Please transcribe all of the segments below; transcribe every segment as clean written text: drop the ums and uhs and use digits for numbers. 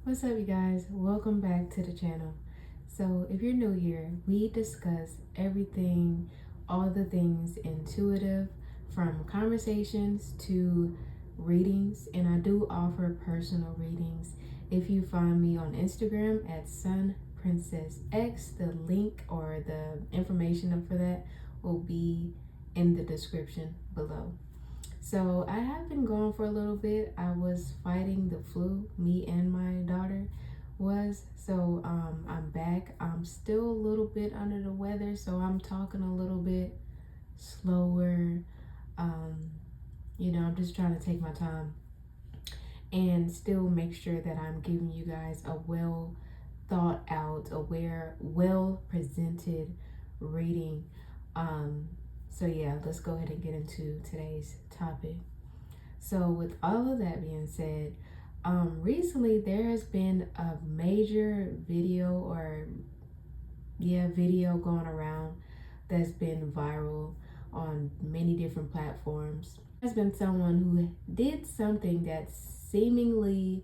What's up, you guys? Welcome back to the channel. So, if you're new here, we discuss everything, all the things intuitive, from conversations to readings, and I do offer personal readings. If you find me on Instagram at Sun Princess X, the link or the information for that will be in the description below. So I have been gone for a little bit. I was fighting the flu, me and my daughter was. So I'm back. I'm still a little bit under the weather, so I'm talking a little bit slower. Um, I'm just trying to take my time and still make sure that I'm giving you guys a well thought out, aware, well presented reading. Um, so yeah, let's go ahead and get into today's topic. So, with all of that being said, recently there has been a major video going around that's been viral on many different platforms. There's been someone who did something that seemingly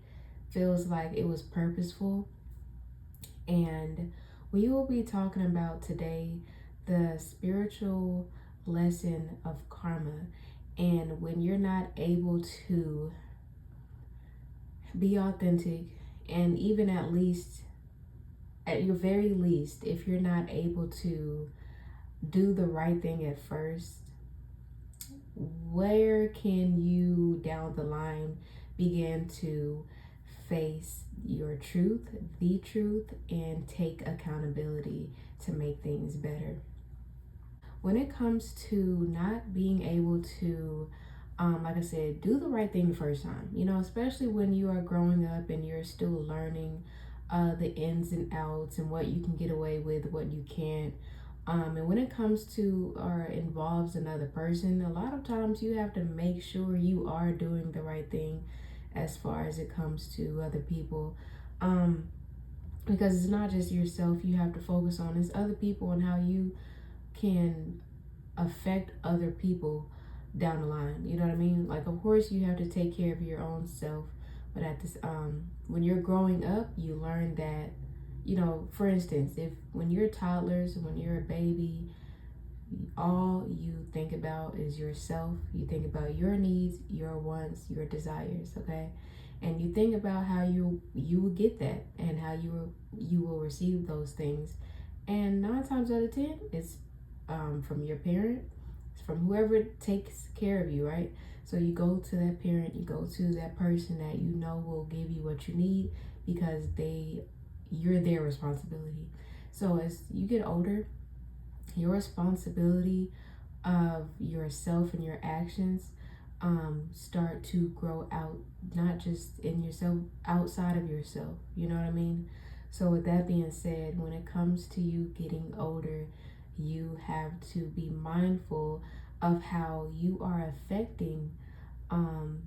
feels like it was purposeful, and we will be talking about today the spiritual lesson of karma. And when you're not able to be authentic, and even at your very least, if you're not able to do the right thing at first, where can you down the line begin to face your truth, the truth, and take accountability to make things better? When it comes to not being able to, like I said, do the right thing the first time, especially when you are growing up and you're still learning the ins and outs and what you can get away with, what you can't. And when it comes to or involves another person, a lot of times you have to make sure you are doing the right thing as far as it comes to other people. Because it's not just yourself you have to focus on, it's other people and how you can affect other people down the line. You know what I mean? Like, of course, you have to take care of your own self, but at this, when you're growing up, you learn that, for instance, if when you're toddlers, when you're a baby, all you think about is yourself. You think about your needs, your wants, your desires. Okay, and you think about how you will get that and how you will receive those things. And 9 times out of 10, it's from your parent, from whoever takes care of you, right? So you go to that parent, you go to that person that you know will give you what you need because you're their responsibility. So as you get older, your responsibility of yourself and your actions start to grow out, not just in yourself, outside of yourself. You know what I mean? So, with that being said, when it comes to you getting older, you have to be mindful of how you are affecting um,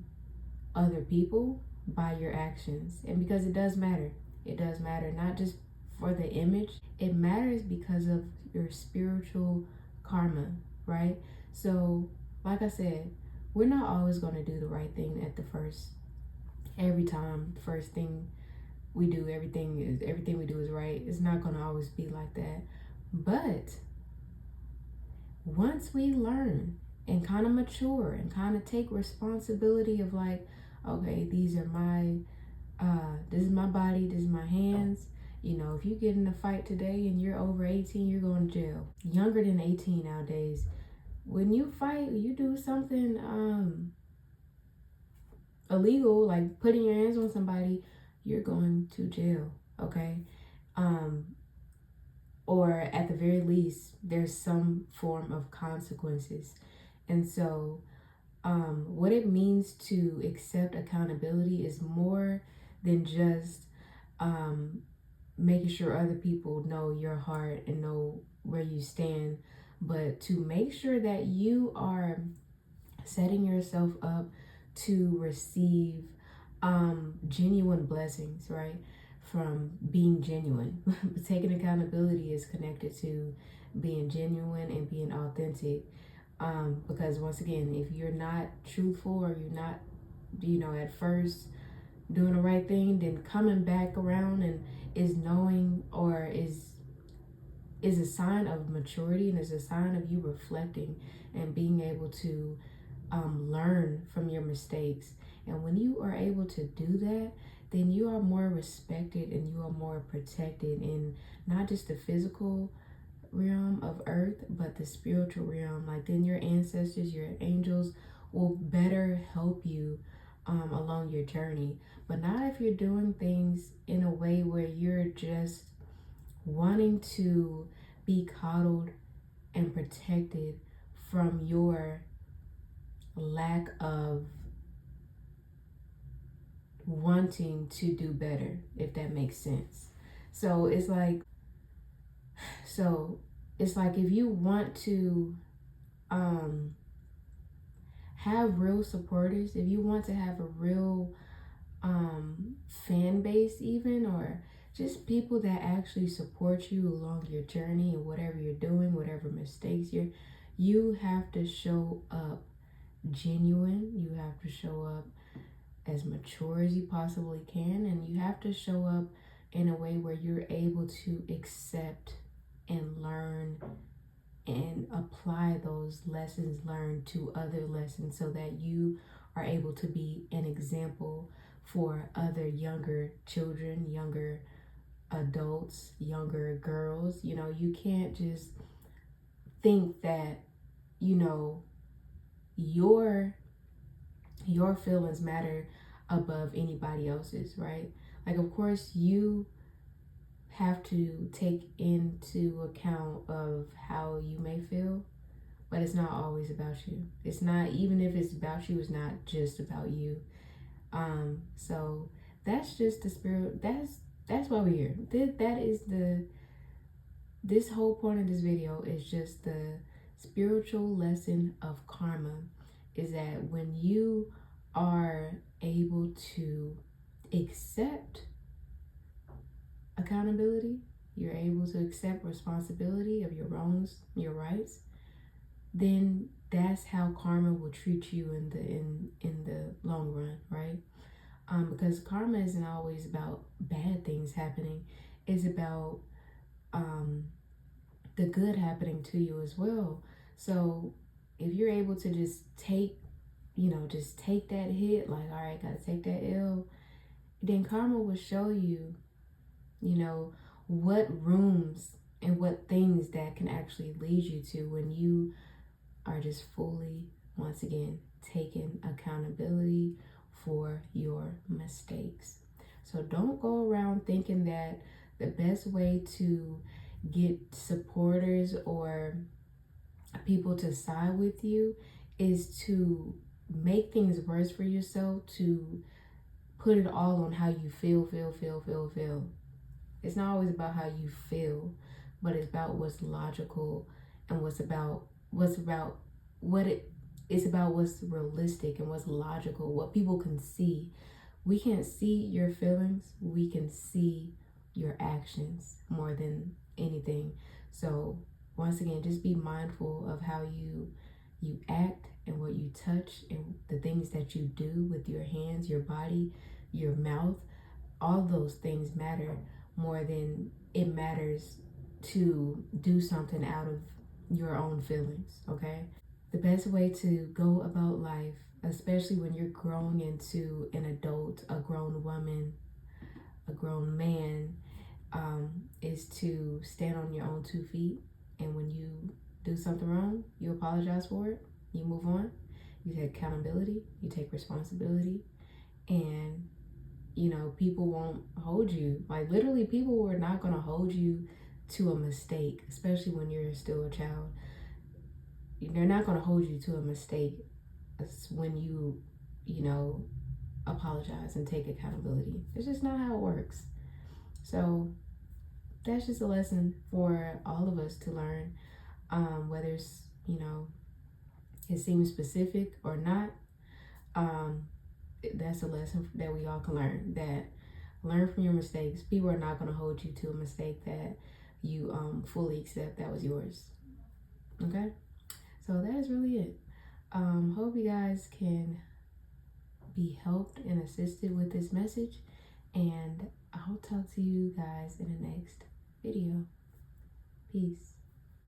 other people by your actions. And because it does matter, not just for the image, it matters because of your spiritual karma, right? So, like I said, we're not always going to do the right thing at the every time. First thing we do, everything we do is right. It's not going to always be like that. But once we learn and kind of mature and kind of take responsibility of, like, okay, this is my body, this is my hands. If you get in a fight today and you're over 18, you're going to jail. Younger than 18 nowadays. When you fight, you do something illegal, like putting your hands on somebody, you're going to jail, okay? Um, or at the very least, there's some form of consequences. And so, what it means to accept accountability is more than just making sure other people know your heart and know where you stand, but to make sure that you are setting yourself up to receive genuine blessings, right? From being genuine. Taking accountability is connected to being genuine and being authentic. Because once again, if you're not truthful or you're not, at first doing the right thing, then coming back around and is knowing, or is a sign of maturity, and is a sign of you reflecting and being able to learn from your mistakes. And when you are able to do that, then you are more respected and you are more protected in not just the physical realm of earth, but the spiritual realm. Like, then your ancestors, your angels will better help you along your journey. But not if you're doing things in a way where you're just wanting to be coddled and protected from your lack of wanting to do better, if that makes sense. So it's like, if you want to have real supporters, if you want to have a real fan base, even, or just people that actually support you along your journey and whatever you're doing, whatever mistakes you have to show up genuine. You have to show up as mature as you possibly can, and you have to show up in a way where you're able to accept and learn and apply those lessons learned to other lessons, so that you are able to be an example for other younger children, younger adults, younger girls. You can't just think that, your feelings matter above anybody else's, right? Like, of course, you have to take into account of how you may feel, but it's not always about you. It's not, even if it's about you, it's not just about you. So that's just the spirit. That's why we're here. This whole point of this video is just the spiritual lesson of karma. Is that when you are able to accept accountability, you're able to accept responsibility of your wrongs, your rights, then that's how karma will treat you in the long run, right? Because karma isn't always about bad things happening. It's about the good happening to you as well. So if you're able to just take that hit, like, all right, gotta take that L, then karma will show you, what rooms and what things that can actually lead you to, when you are just fully, once again, taking accountability for your mistakes. So don't go around thinking that the best way to get supporters or people to side with you is to make things worse for yourself, to put it all on how you feel. It's not always about how you feel, but it's about what's logical, and it's about what's realistic and what's logical, what people can see. We can't see your feelings, we can see your actions more than anything. So once again, just be mindful of how you act and what you touch and the things that you do with your hands, your body, your mouth. All those things matter more than it matters to do something out of your own feelings, okay? The best way to go about life, especially when you're growing into an adult, a grown woman, a grown man, is to stand on your own 2 feet. And when you do something wrong, you apologize for it, you move on, you take accountability, you take responsibility, and people won't hold you. Like, literally, people are not going to hold you to a mistake, especially when you're still a child. They're not going to hold you to a mistake when you apologize and take accountability. It's just not how it works. So that's just a lesson for all of us to learn, whether it's, it seems specific or not. That's a lesson that we all can learn, that learn from your mistakes. People are not going to hold you to a mistake that you fully accept that was yours. Okay? So that is really it. Hope you guys can be helped and assisted with this message. And I'll talk to you guys in the next video. Peace.